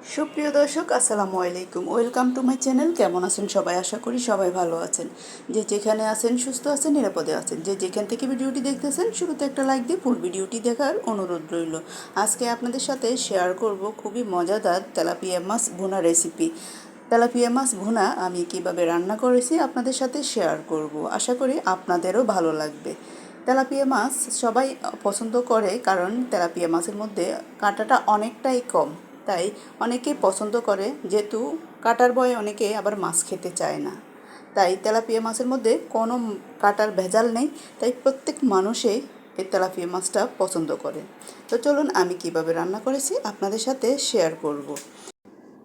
সুপ্রিয় দর্শক আসসালামু আলাইকুম, ওয়েলকাম টু মাই চ্যানেল। কেমন আছেন সবাই? আশা করি সবাই ভালো আছেন। যে যেখানে আছেন সুস্থ আছেন, নিরাপদে আছেন। যে যেখান থেকে ভিডিওটি দেখতেছেন শুরুতে একটা লাইক দিয়ে ফুল ভিডিওটি দেখার অনুরোধ রইল। আজকে আপনাদের সাথে শেয়ার করব খুবই মজাদার তেলাপিয়া মাছ ভুনা রেসিপি। তেলাপিয়া মাছ ভুনা আমি কিভাবে রান্না করেছি আপনাদের সাথে শেয়ার করব। আশা করি আপনাদেরও ভালো লাগবে। তেলাপিয়া মাছ সবাই পছন্দ করে, কারণ তেলাপিয়া মাছের মধ্যে কাঁটাটা অনেকটাই কম। তাই অনেকেই পছন্দ করে, যেহেতু কাঁটার ভয়ে অনেকে আবার মাছ খেতে চায় না। তাই তেলাপিয়া মাছের মধ্যে কোনো কাঁটার ভেজাল নেই, তাই প্রত্যেক মানুষই এই তেলাপিয়া মাছটা পছন্দ করে। তো চলুন আমি কিভাবে রান্না করেছি আপনাদের সাথে শেয়ার করব।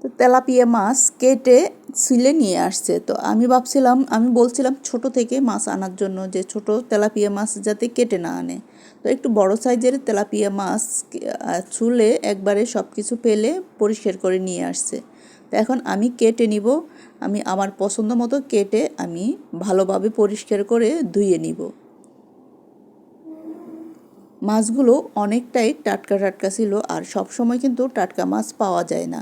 তো তেলাপিয়া মাছ কেটে ছিলে নিয়ে আসছে। তো আমি বলছিলাম ছোট থেকে মাছ আনার জন্য, যে ছোট তেলাপিয়া মাছ যাতে কেটে না আনে। তো একটু বড় সাইজের তেলাপিয়া মাছ ছুলে একবারে সব কিছু ফেলে পরিষ্কার করে নিয়ে আসছে। তো এখন আমি কেটে নিব। আমি আমার পছন্দ মতো কেটে আমি ভালোভাবে পরিষ্কার করে ধুয়ে নিব। মাছগুলো অনেকটাই টাটকা টাটকা ছিল, আর সব সময় কিন্তু টাটকা মাছ পাওয়া যায় না।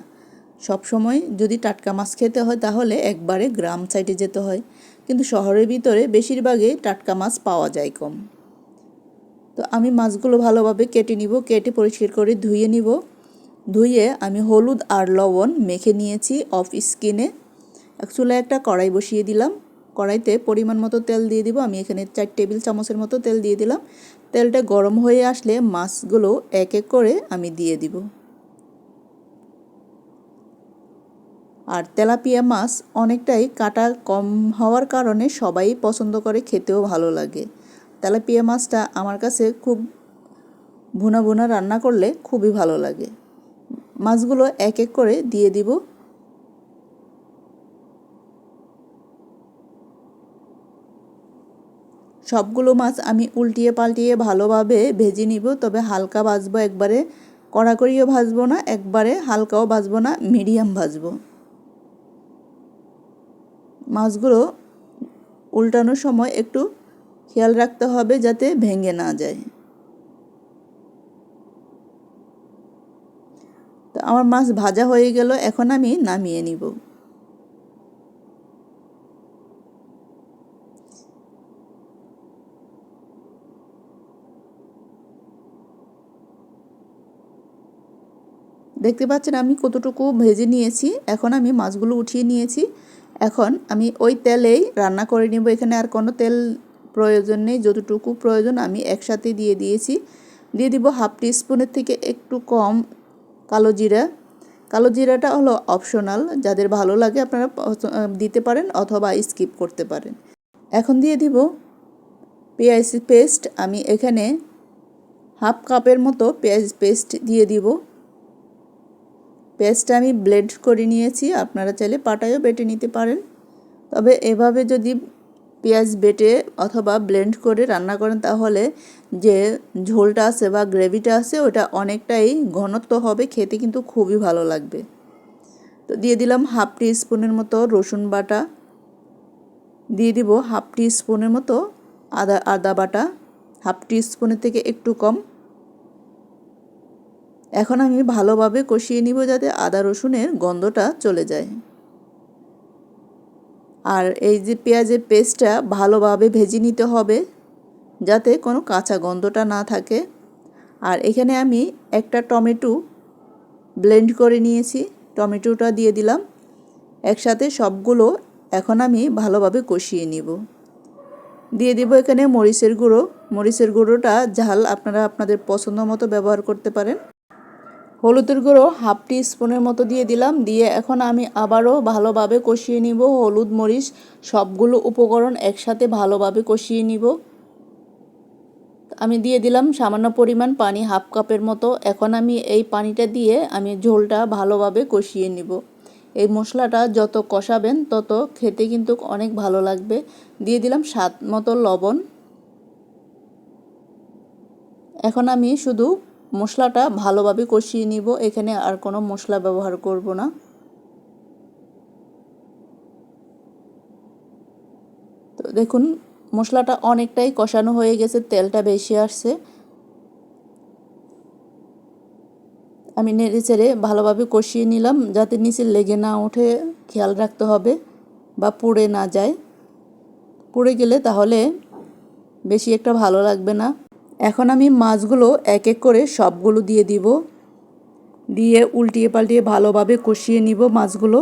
সব সময় যদি টাটকা মাছ খেতে হয় তাহলে একবারে গ্রাম সাইডে যেতে হয়, কিন্তু শহরের ভিতরে বেশিরভাগই টাটকা মাছ পাওয়া যায় কম। তো আমি মাছগুলো ভালোভাবে কেটে নিব, কেটে পরিষ্কার করে ধুয়ে নিব। ধুয়ে আমি হলুদ আর লবণ মেখে নিয়েছি অফ স্কিনে। চুলায় একটা কড়াই বসিয়ে দিলাম। কড়াইতে পরিমাণ মতো তেল দিয়ে দিব। আমি এখানে 4 টেবিল চামচের মতো তেল দিয়ে দিলাম। তেলটা গরম হয়ে আসলে মাছগুলো এক এক করে আমি দিয়ে দিব। আর তেলাপিয়া মাছ অনেকটাই কাঁটা কম হওয়ার কারণে সবাই পছন্দ করে, খেতেও ভালো লাগে। তেলাপিয়া মাছটা আমার কাছে খুব ভুনা ভুনা রান্না করলে খুবই ভালো লাগে। মাছগুলো এক এক করে দিয়ে দিব। সবগুলো মাছ আমি উল্টিয়ে পাল্টিয়ে ভালোভাবে ভেজে নিব, তবে হালকা ভাজবো, একবারে কড়াকড়িও ভাজবো না, একবারে হালকাও ভাজবো না, মিডিয়াম ভাজবো। মাছগুলো উল্টানোর সময় একটু খেয়াল রাখতে হবে যাতে ভেঙে না যায়। তো আমার মাছ ভাজা হয়ে গেল, এখন আমি নামিয়ে নিব। দেখতে পাচ্ছেন আমি কতটুকু ভেজে নিয়েছি। এখন আমি মাছগুলো উঠিয়ে নিয়েছি। এখন আমি ওই তেলেই রান্না করে নেব। এখানে আর কোনো তেল প্রয়োজন নেই, যতটুকু প্রয়োজন আমি একসাথে দিয়ে দিয়েছি। দিয়ে দিব হাফ টিস্পুনের থেকে একটু কম কালো জিরা। কালো জিরাটা হলো অপশনাল, যাদের ভালো লাগে আপনারা দিতে পারেন অথবা স্কিপ করতে পারেন। এখন দিয়ে দিব পেঁয়াজ পেস্ট। আমি এখানে হাফ কাপের মতো পেঁয়াজ পেস্ট দিয়ে দিব। পেস্টটা আমি ব্লেন্ড করে নিয়েছি, আপনারা চাইলে পাটায়ও বেটে নিতে পারেন। তবে এভাবে যদি পেঁয়াজ বেটে অথবা ব্লেন্ড করে রান্না করেন তাহলে যে ঝোলটা আছে বা গ্রেভিটা আছে ওটা অনেকটাই ঘনত্ব হবে, খেতে কিন্তু খুবই ভালো লাগবে। তো দিয়ে দিলাম হাফ টি স্পুনের মতো রসুন বাটা। দিয়ে দিব হাফ টি স্পুনের মতো আদা বাটা, হাফ টি স্পুনের থেকে একটু কম। এখন আমি ভালোভাবে কষিয়ে নিব যাতে আদা রসুনের গন্ধটা চলে যায়। আর এই যে পেঁয়াজের পেস্টটা ভালোভাবে ভেজে নিতে হবে যাতে কোনো কাঁচা গন্ধটা না থাকে। আর এখানে আমি একটা টমেটো ব্লেন্ড করে নিয়েছি, টমেটোটা দিয়ে দিলাম একসাথে সবগুলো। এখন আমি ভালোভাবে কষিয়ে নিব। দিয়ে দিব এখানে মরিচের গুঁড়ো। মরিচের গুঁড়োটা ঝাল আপনারা আপনাদের পছন্দ মতো ব্যবহার করতে পারেন। হলুদের গুঁড়ো হাফ টি স্পুনের মতো দিয়ে দিলাম। দিয়ে এখন আমি আবারও ভালোভাবে কষিয়ে নিব। হলুদ মরিচ সবগুলো উপকরণ একসাথে ভালোভাবে কষিয়ে নিব। আমি দিয়ে দিলাম সামান্য পরিমাণ পানি, হাফ কাপের মতো। এখন আমি এই পানিটা দিয়ে আমি ঝোলটা ভালোভাবে কষিয়ে নিব। এই মশলাটা যত কষাবেন তত খেতে কিন্তু অনেক ভালো লাগবে। দিয়ে দিলাম স্বাদ মতো লবণ। এখন আমি শুধু মশলাটা ভালোভাবে কষিয়ে নিব, এখানে আর কোনো মশলা ব্যবহার করব না। তো দেখুন মশলাটা অনেকটাই কষানো হয়ে গেছে, তেলটা বেশি আসছে। আমি নেড়ে চেড়ে ভালোভাবে কষিয়ে নিলাম, যাতে নিচে লেগে না ওঠে খেয়াল রাখতে হবে বা পুড়ে না যায়। পুড়ে গেলে তাহলে বেশি একটা ভালো লাগবে না। এখন আমি মাছগুলো এক এক করে সবগুলো দিয়ে দিব, দিয়ে উল্টিয়ে পাল্টিয়ে ভালোভাবে কষিয়ে নিব মাছগুলো।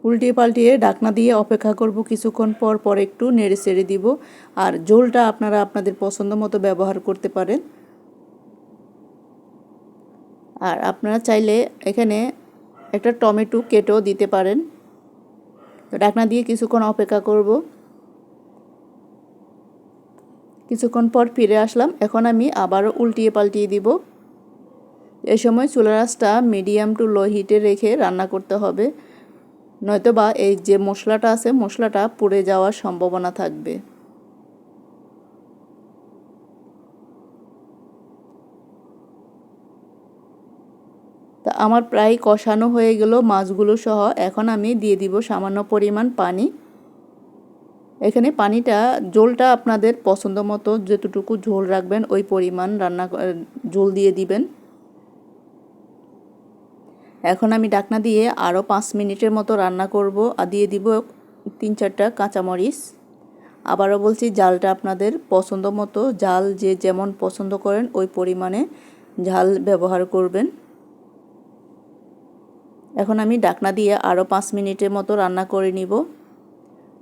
উল্টিয়ে পাল্টিয়ে ঢাকনা দিয়ে অপেক্ষা করব কিছুক্ষণ পর পর একটু নেড়ে চেড়ে দিব। আর ঝোলটা আপনারা আপনাদের পছন্দ মতো ব্যবহার করতে পারেন। আর আপনারা চাইলে এখানে একটা টমেটো কেটেও দিতে পারেন। তো ঢাকনা দিয়ে কিছুক্ষণ অপেক্ষা করব। কিছুক্ষণ পর ফিরে আসলাম। এখন আমি আবারও উল্টিয়ে পাল্টিয়ে দিব। এই সময় চুলার আঁচটা মিডিয়াম টু লো হিটে রেখে রান্না করতে হবে, নয়তোবা এই যে মশলাটা আছে মশলাটা পুড়ে যাওয়ার সম্ভাবনা থাকবে। তা আমার প্রায় কষানো হয়ে গেল মাছগুলো সহ। এখন আমি দিয়ে দিব সামান্য পরিমাণ পানি। এখানে পানিটা ঝোলটা আপনাদের পছন্দ মতো যতটুকু ঝোল রাখবেন ওই পরিমাণ ঝোল দিয়ে দিবেন। এখন আমি ঢাকনা দিয়ে আরও 5 মিনিটের মতো রান্না করব। আর দিয়ে দিব 3-4টা কাঁচামরিচ। আবারও বলছি, ঝালটা আপনাদের পছন্দ মতো, ঝাল যে যেমন পছন্দ করেন ওই পরিমাণে ঝাল ব্যবহার করবেন। এখন আমি ঢাকনা দিয়ে আরও 5 মিনিটের মতো রান্না করে নিব।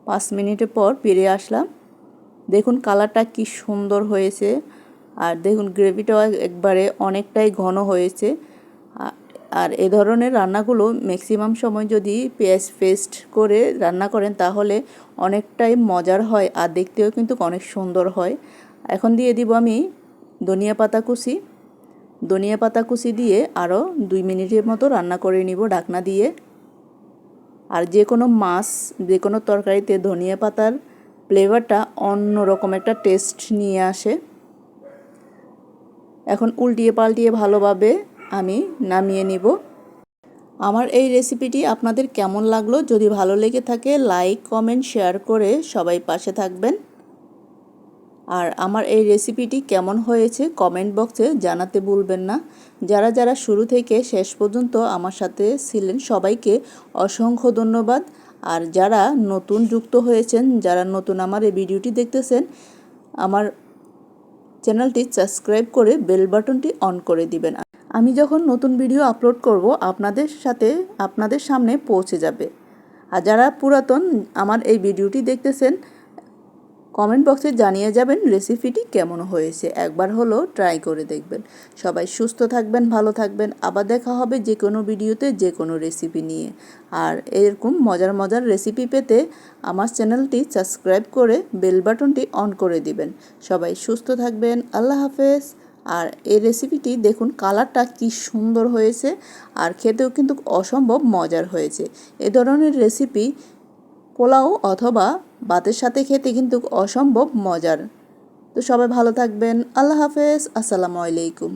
5 মিনিটের পর ফিরে আসলাম। দেখুন কালারটা কি সুন্দর হয়েছে, আর দেখুন গ্রেভিটাও একবারে অনেকটাই ঘন হয়েছে। আর এ ধরনের রান্নাগুলো ম্যাক্সিমাম সময় যদি পেঁয়াজ পেস্ট করে রান্না করেন তাহলে অনেকটাই মজার হয়, আর দেখতেও কিন্তু অনেক সুন্দর হয়। এখন দিয়ে দিব আমি ধনিয়া পাতা কুচি। ধনিয়া পাতা কুচি দিয়ে আরও 2 মিনিটের মতো রান্না করে নিব ঢাকনা দিয়ে। আর যে কোনো মাছ, যে কোনো তরকারিতে ধনিয়া পাতার ফ্লেভারটা অন্যরকম একটা টেস্ট নিয়ে আসে। এখন উল্টিয়ে পাল্টিয়ে ভালোভাবে আমি নামিয়ে নিব। আমার এই রেসিপিটি আপনাদের কেমন লাগলো? যদি ভালো লেগে থাকে লাইক কমেন্ট শেয়ার করে সবাই পাশে থাকবেন। আর আমার এই রেসিপিটি কেমন হয়েছে কমেন্ট বক্সে জানাতে ভুলবেন না। যারা যারা শুরু থেকে শেষ পর্যন্ত আমার সাথে ছিলেন সবাইকে অসংখ্য ধন্যবাদ। আর যারা নতুন যুক্ত হয়েছেন, যারা নতুন আমার এই ভিডিওটি দেখতেছেন, আমার চ্যানেলটি সাবস্ক্রাইব করে বেল বাটনটি অন করে দিবেন। আমি যখন নতুন ভিডিও আপলোড করব আপনাদের সামনে পৌঁছে যাবে। আর যারা পুরাতন আমার এই ভিডিওটি দেখতেছেন কমেন্ট বক্সে জানিয়ে যাবেন রেসিপিটি কেমন হয়েছে। একবার হলো ট্রাই করে দেখবেন। সবাই সুস্থ থাকবেন, ভালো থাকবেন। আবার দেখা হবে যে কোনো ভিডিওতে যে কোনো রেসিপি নিয়ে। আর এরকম মজার মজার রেসিপি পেতে আমার চ্যানেলটি সাবস্ক্রাইব করে বেল বাটনটি অন করে দিবেন। সবাই সুস্থ থাকবেন। আল্লাহ হাফেজ। আর এই রেসিপিটি দেখুন কালারটা কি সুন্দর হয়েছে, আর খেতেও কিন্তু অসম্ভব মজার হয়েছে। এ ধরনের রেসিপি পোলাও অথবা ভাতের সাথে খেতে কিন্তু অসম্ভব মজার। তো সবাই ভালো থাকবেন। আল্লাহ হাফেজ। আসসালামু আলাইকুম।